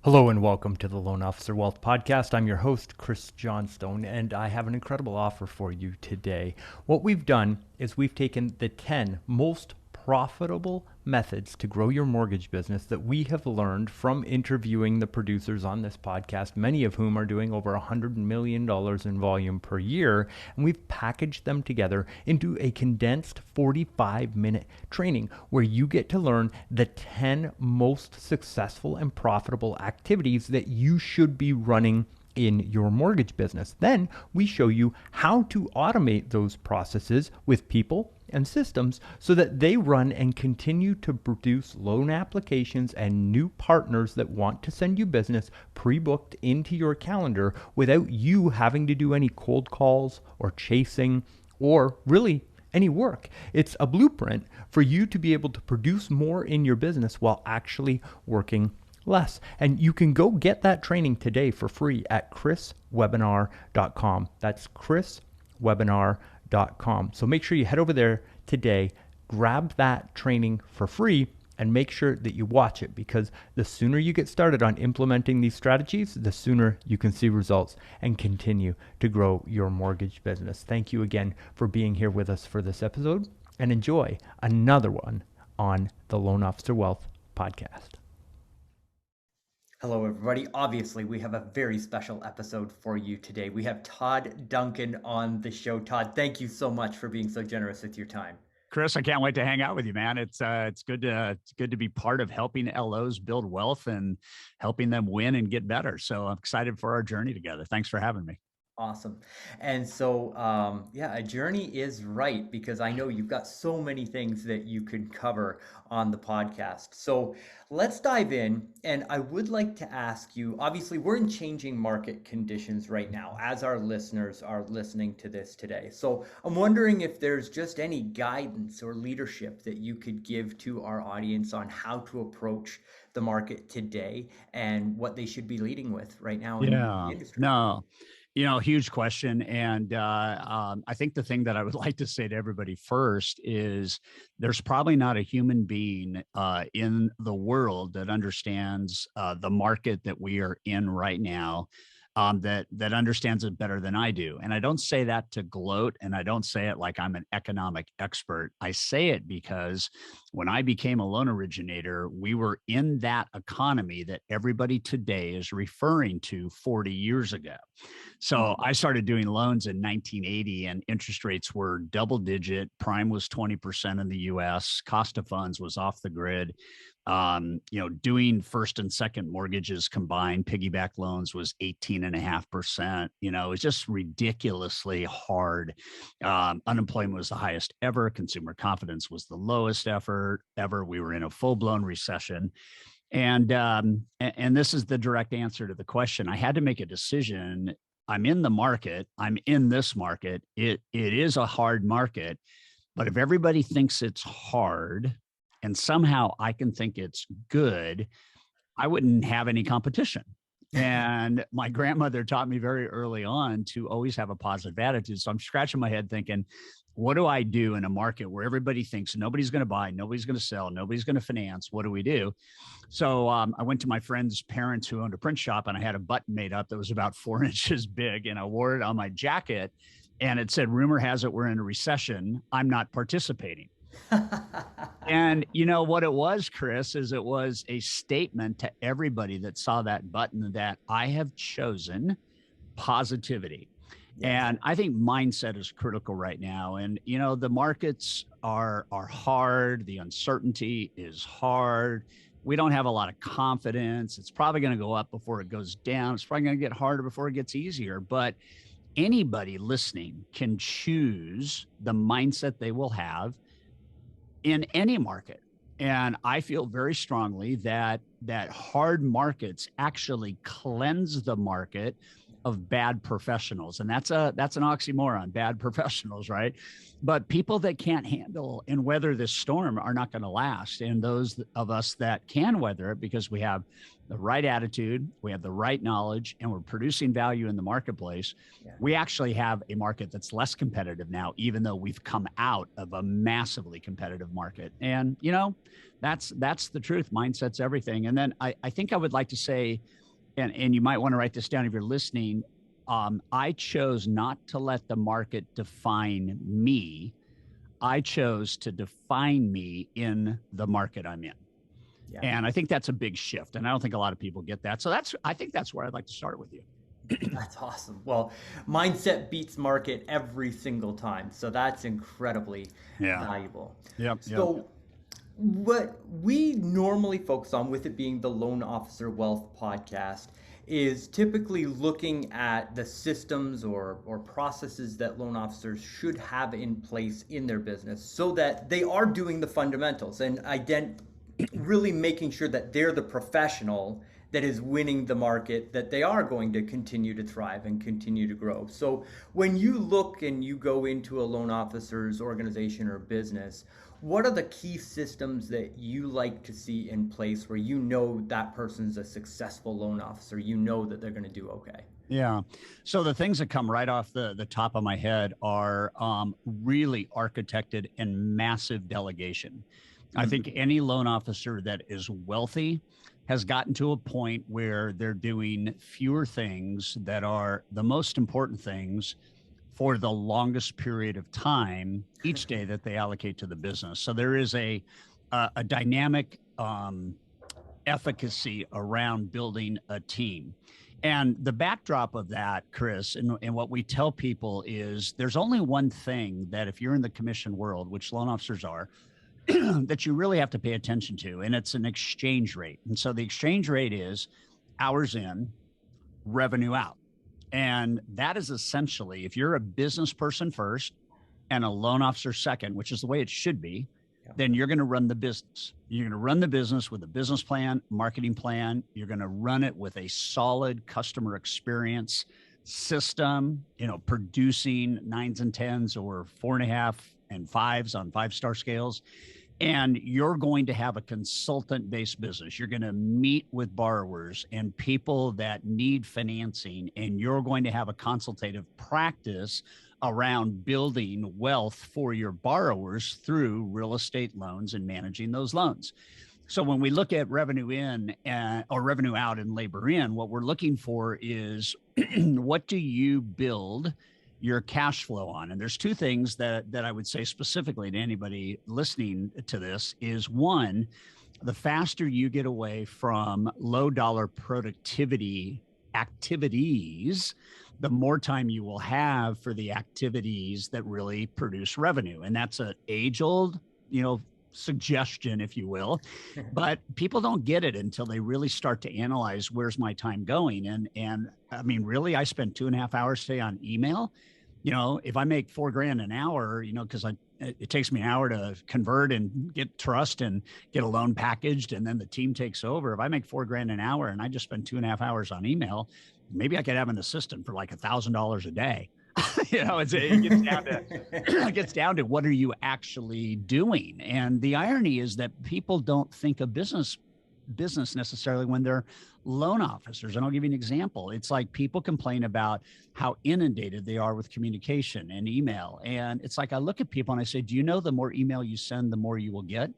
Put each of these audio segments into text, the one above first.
Hello and welcome to the Loan Officer Wealth Podcast. I'm your host, Chris Johnstone, and I have an incredible offer for you today. What we've done is we've taken the 10 most profitable methods to grow your mortgage business that we have learned from interviewing the producers on this podcast, many of whom are doing over $100 million in volume per year. And we've packaged them together into a condensed 45-minute training where you get to learn the 10 most successful and profitable activities that you should be running in your mortgage business. Then we show you how to automate those processes with people and systems so that they run and continue to produce loan applications and new partners that want to send you business pre-booked into your calendar without you having to do any cold calls or chasing or really any work. It's a blueprint for you to be able to produce more in your business while actually working less. And you can go get that training today for free at chriswebinar.com. That's chriswebinar.com. So make sure you head over there today, grab that training for free, and make sure that you watch it, because the sooner you get started on implementing these strategies, the sooner you can see results and continue to grow your mortgage business. Thank you again for being here with us for this episode, and enjoy another one on the Loan Officer Wealth Podcast. Hello, everybody. Obviously, we have a very special episode for you today. We have Todd Duncan on the show. Todd, thank you so much for being so generous with your time. Chris, I can't wait to hang out with you, man. It's good to be part of helping LOs build wealth and helping them win and get better. So I'm excited for our journey together. Thanks for having me. Awesome. And so, a journey is right, because I know you've got so many things that you could cover on the podcast. So let's dive in. And I would like to ask you, obviously, we're in changing market conditions right now as our listeners are listening to this today. So I'm wondering if there's just any guidance or leadership that you could give to our audience on how to approach the market today and what they should be leading with right now in the industry. No. Huge question. And I think the thing that I would like to say to everybody first is there's probably not a human being in the world that understands the market that we are in right now, that understands it better than I do. And I don't say that to gloat, and I don't say it like I'm an economic expert. I say it because when I became a loan originator, we were in that economy that everybody today is referring to 40 years ago. So I started doing loans in 1980, and interest rates were double digit. Prime was 20% in the US. Cost of funds was off the grid. Doing first and second mortgages combined, piggyback loans, was 18.5%. It was just ridiculously hard. Unemployment was the highest ever. Consumer confidence was the lowest ever. We were in a full-blown recession. And this is the direct answer to the question. I had to make a decision. I'm in the market. I'm in this market. It is a hard market, but if everybody thinks it's hard and somehow I can think it's good, I wouldn't have any competition. And my grandmother taught me very early on to always have a positive attitude. So I'm scratching my head thinking, what do I do in a market where everybody thinks nobody's going to buy, nobody's going to sell, nobody's going to finance? What do we do? So I went to my friend's parents who owned a print shop, and I had a button made up that was about 4 inches big, and I wore it on my jacket, and it said, "Rumor has it we're in a recession. I'm not participating." And you know what it was, Chris, is it was a statement to everybody that saw that button that I have chosen positivity. Yes. And I think mindset is critical right now. And, the markets are hard. The uncertainty is hard. We don't have a lot of confidence. It's probably going to go up before it goes down. It's probably going to get harder before it gets easier. But anybody listening can choose the mindset they will have in any market. And I feel very strongly that hard markets actually cleanse the market of bad professionals. And that's an oxymoron, bad professionals, right? But people that can't handle and weather this storm are not going to last. And those of us that can weather it, because we have the right attitude, we have the right knowledge, and we're producing value in the marketplace, we actually have a market that's less competitive now, even though we've come out of a massively competitive market. And, that's the truth. Mindset's everything. And then I think I would like to say, and you might want to write this down if you're listening, I chose not to let the market define me. I chose to define me in the market I'm in. Yeah. And I think that's a big shift. And I don't think a lot of people get that. So I think that's where I'd like to start with you. That's awesome. Well, mindset beats market every single time. So that's incredibly valuable. Yep. So what we normally focus on, with it being the Loan Officer Wealth podcast, is typically looking at the systems or processes that loan officers should have in place in their business so that they are doing the fundamentals and really making sure that they're the professional that is winning the market, that they are going to continue to thrive and continue to grow. So when you look and you go into a loan officer's organization or business, what are the key systems that you like to see in place where that person's a successful loan officer, that they're going to do okay? Yeah. So the things that come right off the top of my head are really architected and massive delegation. I think any loan officer that is wealthy has gotten to a point where they're doing fewer things that are the most important things for the longest period of time each day that they allocate to the business. So there is a dynamic efficacy around building a team. And the backdrop of that, Chris, and what we tell people is there's only one thing that if you're in the commission world, which loan officers are, that you really have to pay attention to, and it's an exchange rate. And so the exchange rate is hours in, revenue out. And that is essentially, if you're a business person first and a loan officer second, which is the way it should be, then you're going to run the business. You're going to run the business with a business plan, marketing plan. You're going to run it with a solid customer experience system, producing 9s and 10s or 4.5 and 5s on 5-star scales. And you're going to have a consultant-based business. You're going to meet with borrowers and people that need financing, and you're going to have a consultative practice around building wealth for your borrowers through real estate loans and managing those loans. So when we look at revenue in or revenue out and labor in, what we're looking for is what do you build your cash flow on? And there's two things that I would say specifically to anybody listening to this is, one, the faster you get away from low dollar productivity activities, the more time you will have for the activities that really produce revenue. And that's an age-old, suggestion, if you will, but people don't get it until they really start to analyze, where's my time going? And I mean, really, I spend 2.5 hours today on email. If I make $4,000 an hour, because it takes me an hour to convert and get trust and get a loan packaged, and then the team takes over. If I make $4,000 an hour and I just spend 2.5 hours on email, maybe I could have an assistant for like $1,000 a day. It gets down to what are you actually doing? And the irony is that people don't think of business necessarily when they're loan officers. And I'll give you an example. It's like people complain about how inundated they are with communication and email. And it's like I look at people and I say, do you know the more email you send, the more you will get?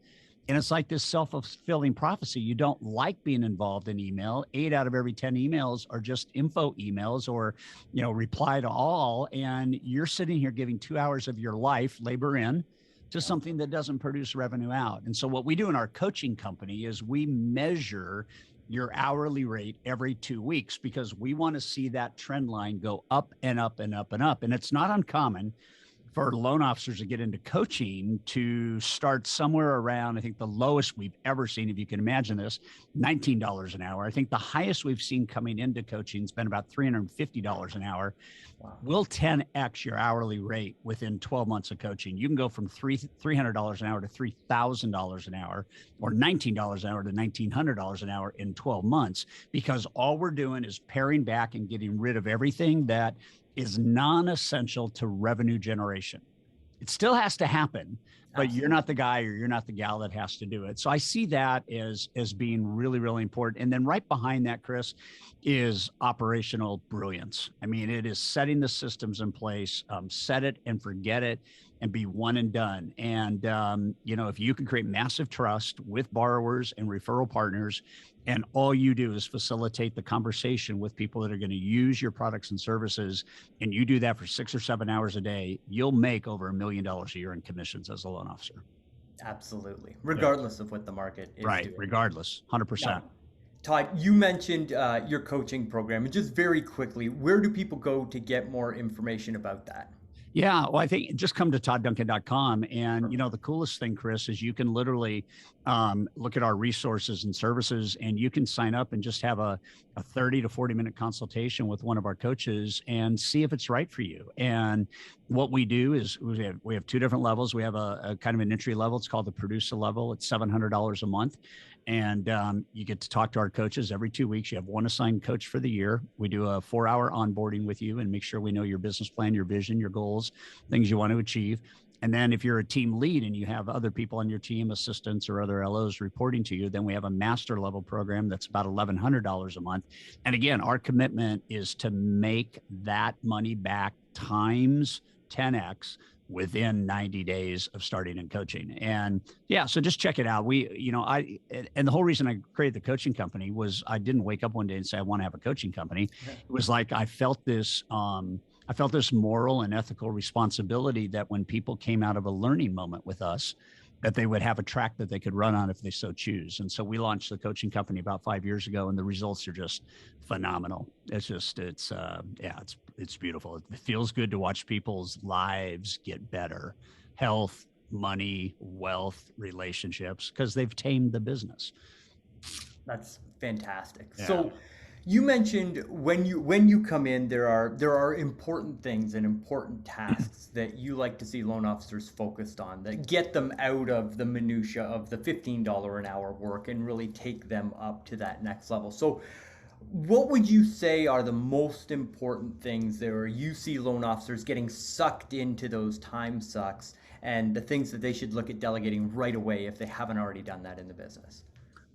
And it's like this self-fulfilling prophecy. You don't like being involved in email. 8 out of every 10 emails are just info emails or, reply to all. And you're sitting here giving 2 hours of your life, labor in, to something that doesn't produce revenue out. And so what we do in our coaching company is we measure your hourly rate every 2 weeks because we want to see that trend line go up and up and up and up. And it's not uncommon for loan officers to get into coaching to start somewhere around, I think the lowest we've ever seen, if you can imagine this, $19 an hour. I think the highest we've seen coming into coaching has been about $350 an hour. Wow. We'll 10x your hourly rate within 12 months of coaching. You can go from $300 an hour to $3,000 an hour, or $19 an hour to $1,900 an hour in 12 months, because all we're doing is paring back and getting rid of everything that is non-essential to revenue generation. It still has to happen, but you're Absolutely. not the guy or you're not the gal that has to do it. So I see that as being really, really important. And then right behind that, Chris, is operational brilliance. I mean, it is setting the systems in place, set it and forget it, and be one and done. And if you can create massive trust with borrowers and referral partners, and all you do is facilitate the conversation with people that are going to use your products and services, and you do that for 6 or 7 hours a day, you'll make over $1 million a year in commissions as a loan officer. Absolutely. Regardless of what the market is Right. doing. Regardless, 100%. Now, Todd, you mentioned your coaching program, and just very quickly, where do people go to get more information about that? Yeah, well, I think just come to toddduncan.com. And, the coolest thing, Chris, is you can literally look at our resources and services, and you can sign up and just have a 30 to 40-minute consultation with one of our coaches and see if it's right for you. And what we do is we have two different levels. We have a kind of an entry level. It's called the producer level. It's $700 a month. And you get to talk to our coaches every 2 weeks. You have one assigned coach for the year. We do a 4-hour onboarding with you and make sure we know your business plan, your vision, your goals, things you want to achieve. And then if you're a team lead and you have other people on your team, assistants or other LOs reporting to you, then we have a master level program that's about $1,100 a month. And again, our commitment is to make that money back times 10x within 90 days of starting and coaching. And yeah, so just check it out. And the whole reason I created the coaching company was I didn't wake up one day and say, I want to have a coaching company. It was like, I felt this moral and ethical responsibility that when people came out of a learning moment with us, that they would have a track that they could run on if they so choose. And so we launched the coaching company about 5 years ago, and the results are just phenomenal. It's beautiful. It feels good to watch people's lives get better, health, money, wealth, relationships, because they've tamed the business. That's fantastic. Yeah. So you mentioned when you come in, there are important things and important tasks that you like to see loan officers focused on that get them out of the minutia of the $15 an hour work and really take them up to that next level. So what would you say are the most important things that you see loan officers getting sucked into those time sucks, and the things that they should look at delegating right away if they haven't already done that in the business?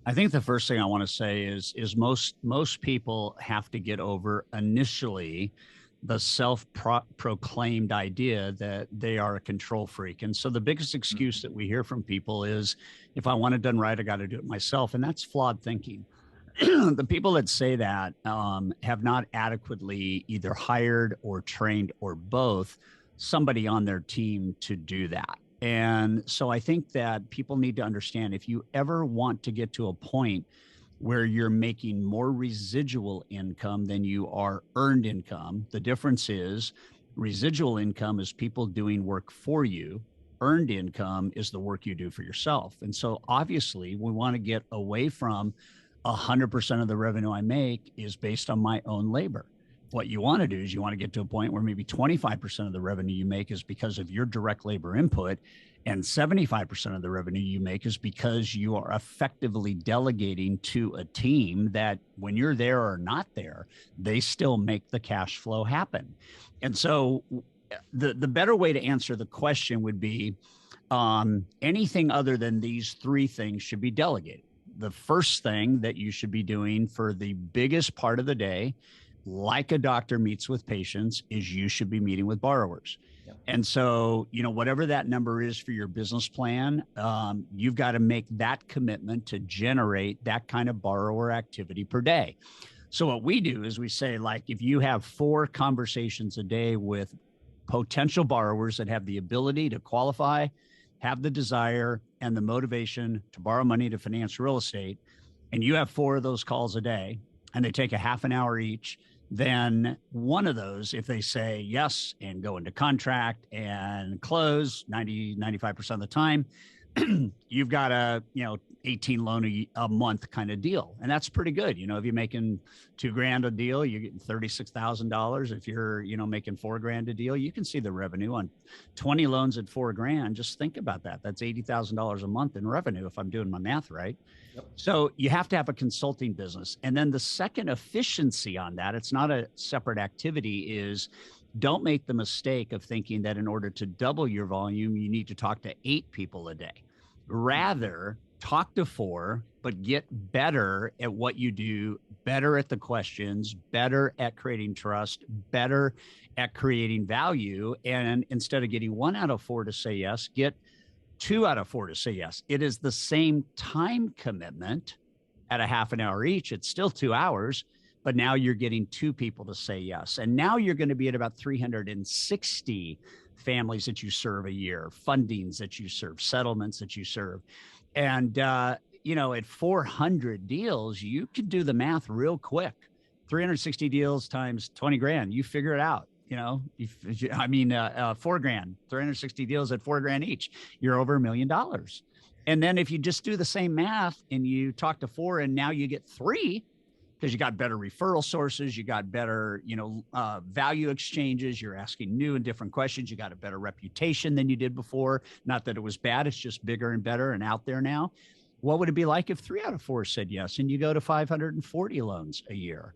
I think the first thing I want to say is most people have to get over initially the self-proclaimed idea that they are a control freak. And so the biggest excuse that we hear from people is, if I want it done right, I got to do it myself. And that's flawed thinking. The people that say that have not adequately either hired or trained or both somebody on their team to do that. And so I think that people need to understand, if you ever want to get to a point where you're making more residual income than you are earned income, the difference is residual income is people doing work for you. Earned income is the work you do for yourself. And so obviously we want to get away from 100% of the revenue I make is based on my own labor. What you want to do is you want to get to a point where maybe 25% of the revenue you make is because of your direct labor input, and 75% of the revenue you make is because you are effectively delegating to a team that, when you're there or not there, they still make the cash flow happen. And so the better way to answer the question would be, anything other than these three things should be delegated. The first thing that you should be doing for the biggest part of the day, like a doctor meets with patients, is you should be meeting with borrowers. Yep. And so, whatever that number is for your business plan, you've got to make that commitment to generate that kind of borrower activity per day. So what we do is we say, like, if you have 4 conversations a day with potential borrowers that have the ability to qualify, have the desire and the motivation to borrow money to finance real estate, and you have 4 of those calls a day, and they take a half an hour each, then one of those, if they say yes and go into contract and close 95% of the time, you've got a 18 loan a month kind of deal. And that's pretty good. If you're making $2,000 a deal, you're getting $36,000. If you're making $4,000 a deal, you can see the revenue on 20 loans at $4,000. Just think about that. That's $80,000 a month in revenue, if I'm doing my math right. Yep. So you have to have a consulting business. And then the second efficiency on that, it's not a separate activity, is Don't make the mistake of thinking that in order to double your volume, you need to talk to 8 people a day. Rather, talk to 4, but get better at what you do, better at the questions, better at creating trust, better at creating value. And instead of getting 1 out of 4 to say yes, get 2 out of 4 to say yes. It is the same time commitment at a half an hour each. It's still 2 hours, but now you're getting 2 people to say yes. And now you're going to be at about 360 families that you serve a year, fundings that you serve, settlements that you serve. And, at 400 deals, you could do the math real quick. 360 deals times 20 grand, you figure it out. 4 grand, 360 deals at 4 grand each, you're over $1 million. And then if you just do the same math and you talk to 4 and now you get 3, because you got better referral sources, you got better, value exchanges, you're asking new and different questions, you got a better reputation than you did before. Not that it was bad, it's just bigger and better and out there now. What would it be like if 3 out of 4 said yes and you go to 540 loans a year?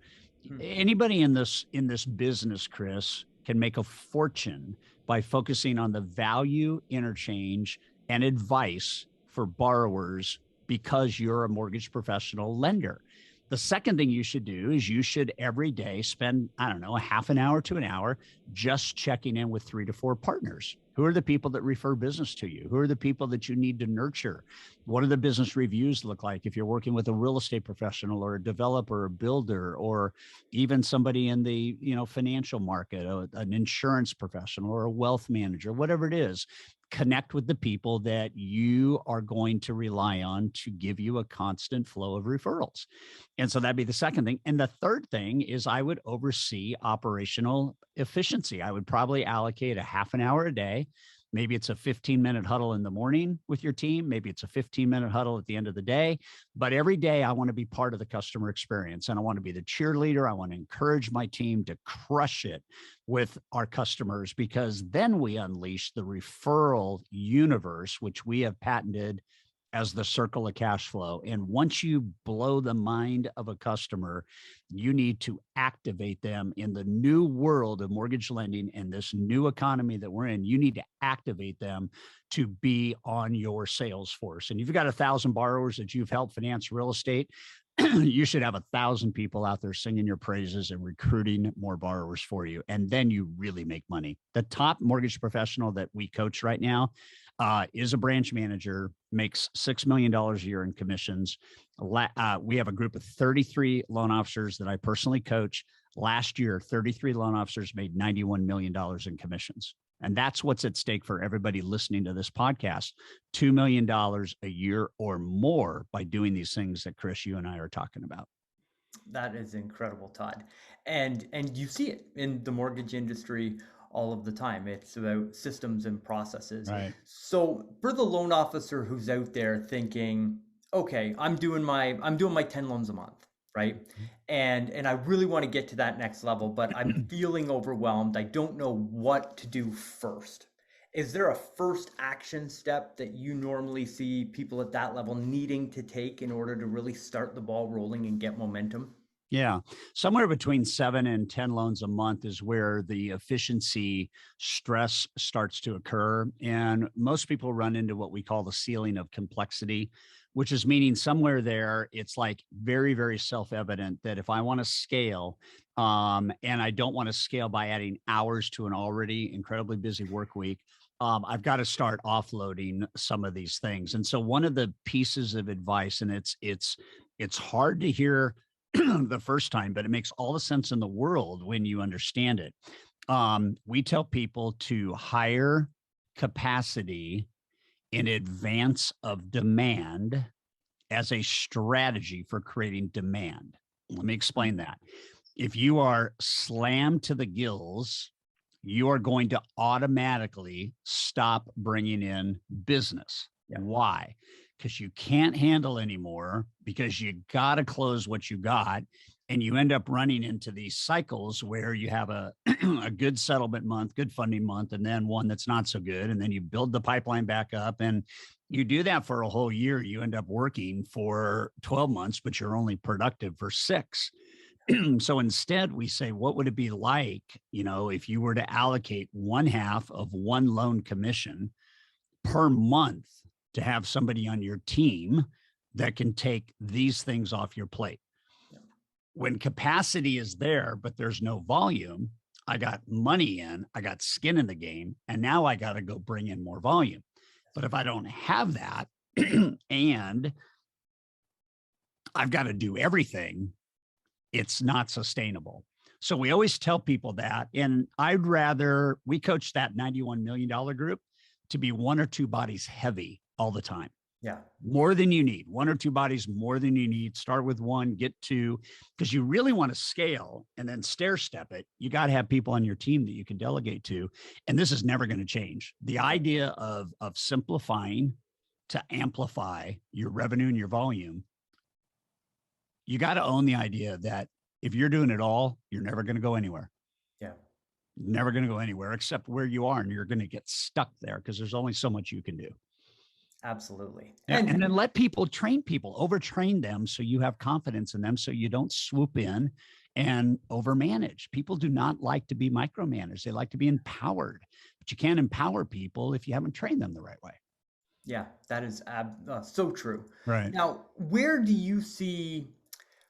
Anybody in this business, Chris, can make a fortune by focusing on the value interchange and advice for borrowers because you're a mortgage professional lender. The second thing you should do is you should every day spend, I don't know, a half an hour to an hour just checking in with 3 to 4 partners. Who are the people that refer business to you? Who are the people that you need to nurture? What do the business reviews look like if you're working with a real estate professional or a developer, a builder, or even somebody in the financial market, an insurance professional or a wealth manager, whatever it is? Connect with the people that you are going to rely on to give you a constant flow of referrals. And so that'd be the second thing. And the third thing is I would oversee operational efficiency. I would probably allocate a half an hour a day. Maybe it's a 15-minute huddle in the morning with your team. Maybe it's a 15-minute huddle at the end of the day. But every day I want to be part of the customer experience and I want to be the cheerleader. I want to encourage my team to crush it with our customers, because then we unleash the referral universe, which we have patented as the circle of cash flow. And once you blow the mind of a customer, you need to activate them in the new world of mortgage lending and this new economy that we're in. You need to activate them to be on your sales force. And if you've got 1,000 borrowers that you've helped finance real estate, you should have 1,000 people out there singing your praises and recruiting more borrowers for you. And then you really make money. The top mortgage professional that we coach right now is a branch manager, makes $6 million a year in commissions. We have a group of 33 loan officers that I personally coach. Last year, 33 loan officers made $91 million in commissions. And that's what's at stake for everybody listening to this podcast, $2 million a year or more by doing these things that Chris, you and I are talking about. That is incredible, Todd. And you see it in the mortgage industry all of the time. It's about systems and processes. Right. So for the loan officer who's out there thinking, okay, I'm doing my 10 loans a month, right? And I really want to get to that next level, but I'm feeling overwhelmed. I don't know what to do first. Is there a first action step that you normally see people at that level needing to take in order to really start the ball rolling and get momentum? Yeah. Somewhere between 7 and 10 loans a month is where the efficiency stress starts to occur. And most people run into what we call the ceiling of complexity, which is meaning somewhere there, it's like very, very self-evident that if I want to scale, and I don't want to scale by adding hours to an already incredibly busy work week, I've got to start offloading some of these things. And so one of the pieces of advice, and it's hard to hear the first time, but it makes all the sense in the world when you understand it. We tell people to hire capacity in advance of demand as a strategy for creating demand. Let me explain that. If you are slammed to the gills, you are going to automatically stop bringing in business. Yeah. Why? Because you can't handle anymore, because you got to close what you got. And you end up running into these cycles where you have a good settlement month, good funding month, and then one that's not so good. And then you build the pipeline back up, and you do that for a whole year. You end up working for 12 months, but you're only productive for 6. So instead we say, what would it be like, if you were to allocate one half of one loan commission per month to have somebody on your team that can take these things off your plate? When capacity is there, but there's no volume, I got money in, I got skin in the game, and now I got to go bring in more volume. But if I don't have that and I've got to do everything, it's not sustainable. So we always tell people that. And we coach that $91 million group to be one or two bodies heavy all the time. Yeah. More than you need, one or two bodies more than you need. Start with one, get two, because you really want to scale and then stair step it. You got to have people on your team that you can delegate to. And this is never going to change. The idea of simplifying to amplify your revenue and your volume, you got to own the idea that if you're doing it all, you're never going to go anywhere. Yeah. Never going to go anywhere except where you are. And you're going to get stuck there because there's only so much you can do. Absolutely. Yeah, and then let people train people, overtrain them so you have confidence in them so you don't swoop in and overmanage. People do not like to be micromanaged. They like to be empowered, but you can't empower people if you haven't trained them the right way. Yeah, that is so true. Right. Now, where do you see,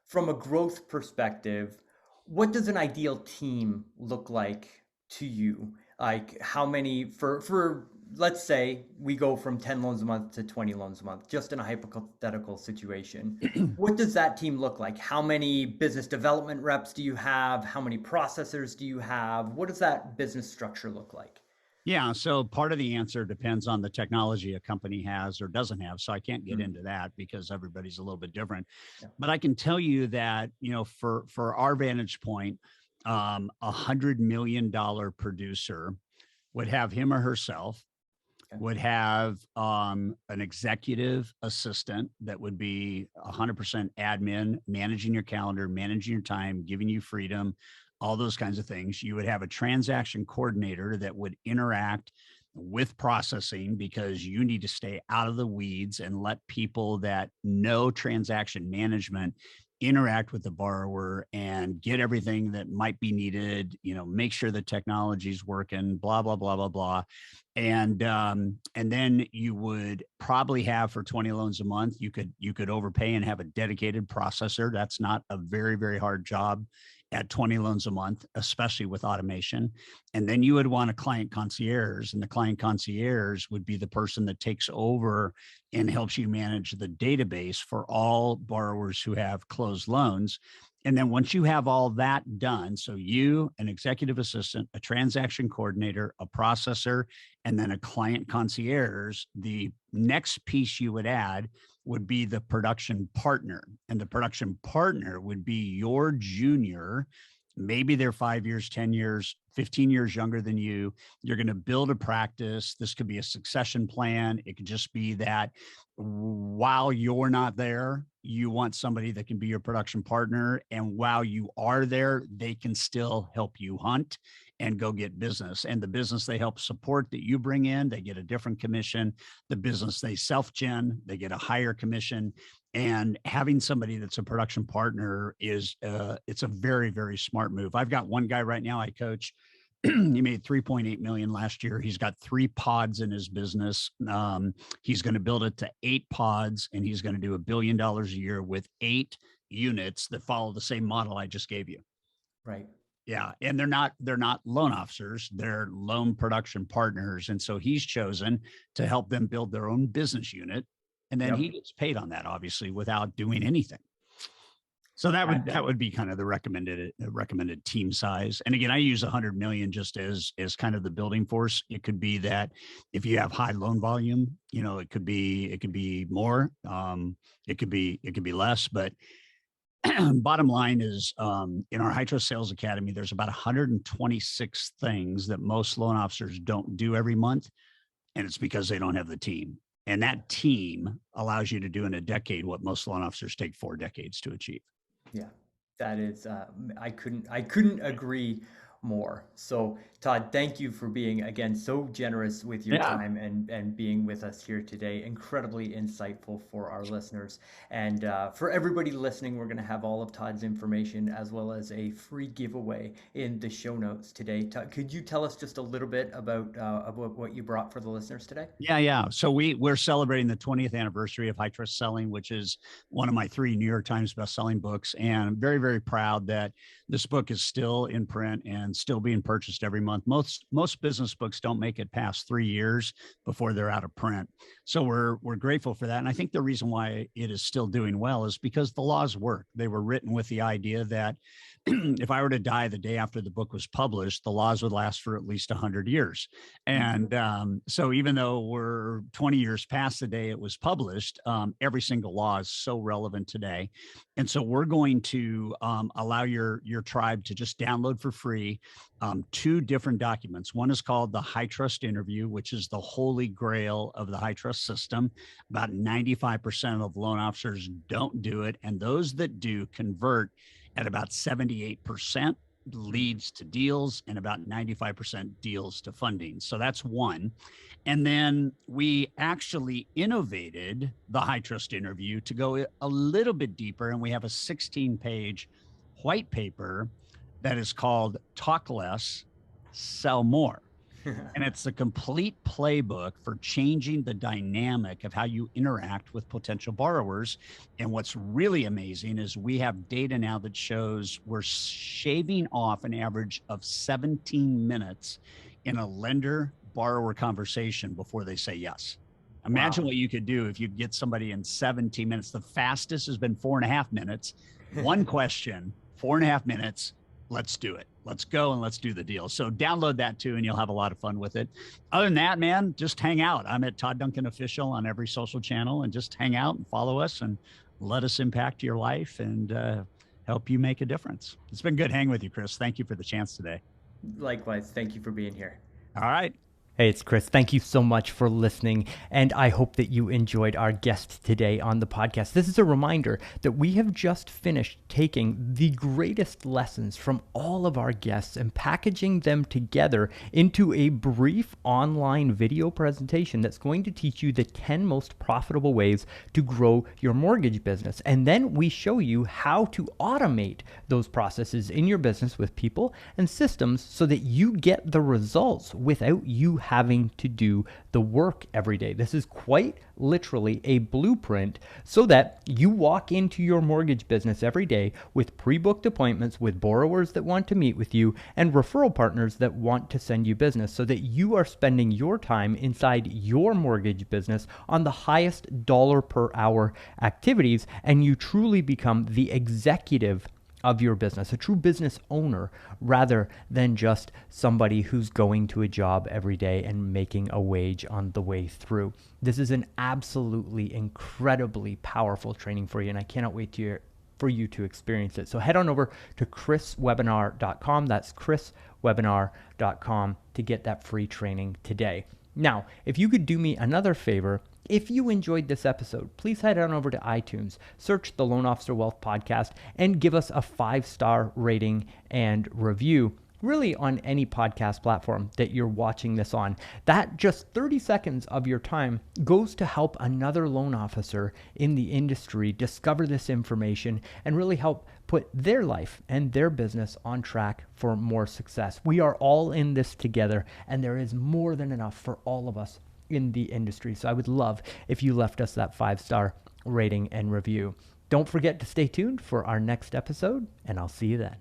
from a growth perspective, what does an ideal team look like to you? Like how many for let's say we go from 10 loans a month to 20 loans a month, just in a hypothetical situation. What does that team look like? How many business development reps do you have? How many processors do you have? What does that business structure look like? Yeah. So part of the answer depends on the technology a company has or doesn't have. So I can't get into that because everybody's a little bit different. Yeah. But I can tell you that, for our vantage point, $100 million producer would have him or herself, would have an executive assistant that would be 100% admin, managing your calendar, managing your time, giving you freedom, all those kinds of things. You would have a transaction coordinator that would interact with processing because you need to stay out of the weeds and let people that know transaction management interact with the borrower and get everything that might be needed, make sure the technology's working, blah, blah, blah, blah, blah. And then you would probably have, for 20 loans a month, you could overpay and have a dedicated processor. That's not a very, very hard job at 20 loans a month, especially with automation. And then you would want a client concierge, and the client concierge would be the person that takes over and helps you manage the database for all borrowers who have closed loans. And then once you have all that done, so you, an executive assistant, a transaction coordinator, a processor, and then a client concierge, the next piece you would add would be the production partner. And the production partner would be your junior. Maybe they're 5 years, 10 years, 15 years younger than you. You're going to build a practice. This could be a succession plan. It could just be that while you're not there, you want somebody that can be your production partner. And while you are there, they can still help you hunt and go get business. And the business they help support that you bring in, they get a different commission. The business they self-gen, they get a higher commission. And having somebody that's a production partner is it's a very, very smart move. I've got one guy right now I coach. He made 3.8 million last year. He's got 3 pods in his business. He's going to build it to 8 pods, and he's going to do $1 billion a year with 8 units that follow the same model I just gave you. Right. Yeah. And they're not loan officers, they're loan production partners. And so he's chosen to help them build their own business unit. And then he gets paid on that, obviously, without doing anything. So that would be kind of the recommended team size. And again, I use 100 million just as kind of the building force. It could be that if you have high loan volume, it could be more. It could be less. But bottom line is, in our High Trust Sales Academy, there's about 126 things that most loan officers don't do every month, and it's because they don't have the team. And that team allows you to do in a decade what most loan officers take 4 decades to achieve. Yeah, that is, I couldn't agree more. So, Todd, thank you for being, again, so generous with your Yeah. time and being with us here today. Incredibly insightful for our listeners. And for everybody listening, we're going to have all of Todd's information as well as a free giveaway in the show notes today. Todd, could you tell us just a little bit about what you brought for the listeners today? Yeah. So we're celebrating the 20th anniversary of High Trust Selling, which is one of my 3 New York Times best-selling books. And I'm very, very proud that this book is still in print and still being purchased every month. Most business books don't make it past 3 years before they're out of print. So we're grateful for that. And I think the reason why it is still doing well is because the laws work. They were written with the idea that if I were to die the day after the book was published, the laws would last for at least 100 years. And so even though we're 20 years past the day it was published, every single law is so relevant today. And so we're going to allow your tribe to just download for free 2 different documents. One is called the High Trust Interview, which is the holy grail of the high trust system. About 95% of loan officers don't do it. And those that do convert at about 78%, leads to deals, and about 95% deals to funding. So that's one. And then we actually innovated the High Trust Interview to go a little bit deeper. And we have a 16-page white paper that is called Talk Less, Sell More. And it's a complete playbook for changing the dynamic of how you interact with potential borrowers. And what's really amazing is we have data now that shows we're shaving off an average of 17 minutes in a lender borrower conversation before they say yes. Imagine Wow. what you could do if you get somebody in 17 minutes. The fastest has been 4.5 minutes. One question, 4.5 minutes. Let's do it. Let's go and let's do the deal. So download that too, and you'll have a lot of fun with it. Other than that, man, just hang out. I'm at Todd Duncan Official on every social channel, and just hang out and follow us and let us impact your life and help you make a difference. It's been good hanging with you, Chris. Thank you for the chance today. Likewise, thank you for being here. All right. Hey, it's Chris. Thank you so much for listening, and I hope that you enjoyed our guest today on the podcast. This is a reminder that we have just finished taking the greatest lessons from all of our guests and packaging them together into a brief online video presentation that's going to teach you the 10 most profitable ways to grow your mortgage business. And then we show you how to automate those processes in your business with people and systems so that you get the results without you having to do the work every day. This is quite literally a blueprint so that you walk into your mortgage business every day with pre-booked appointments with borrowers that want to meet with you and referral partners that want to send you business, so that you are spending your time inside your mortgage business on the highest dollar per hour activities, and you truly become the executive of your business, a true business owner, rather than just somebody who's going to a job every day and making a wage on the way through. This is an absolutely incredibly powerful training for you, and I cannot wait for you to experience it. So head on over to chriswebinar.com. That's chriswebinar.com to get that free training today. Now, if you could do me another favor, if you enjoyed this episode, please head on over to iTunes, search the Loan Officer Wealth Podcast, and give us a 5-star rating and review, really on any podcast platform that you're watching this on. That just 30 seconds of your time goes to help another loan officer in the industry discover this information and really help put their life and their business on track for more success. We are all in this together, and there is more than enough for all of us in the industry. So I would love if you left us that 5-star rating and review. Don't forget to stay tuned for our next episode, and I'll see you then.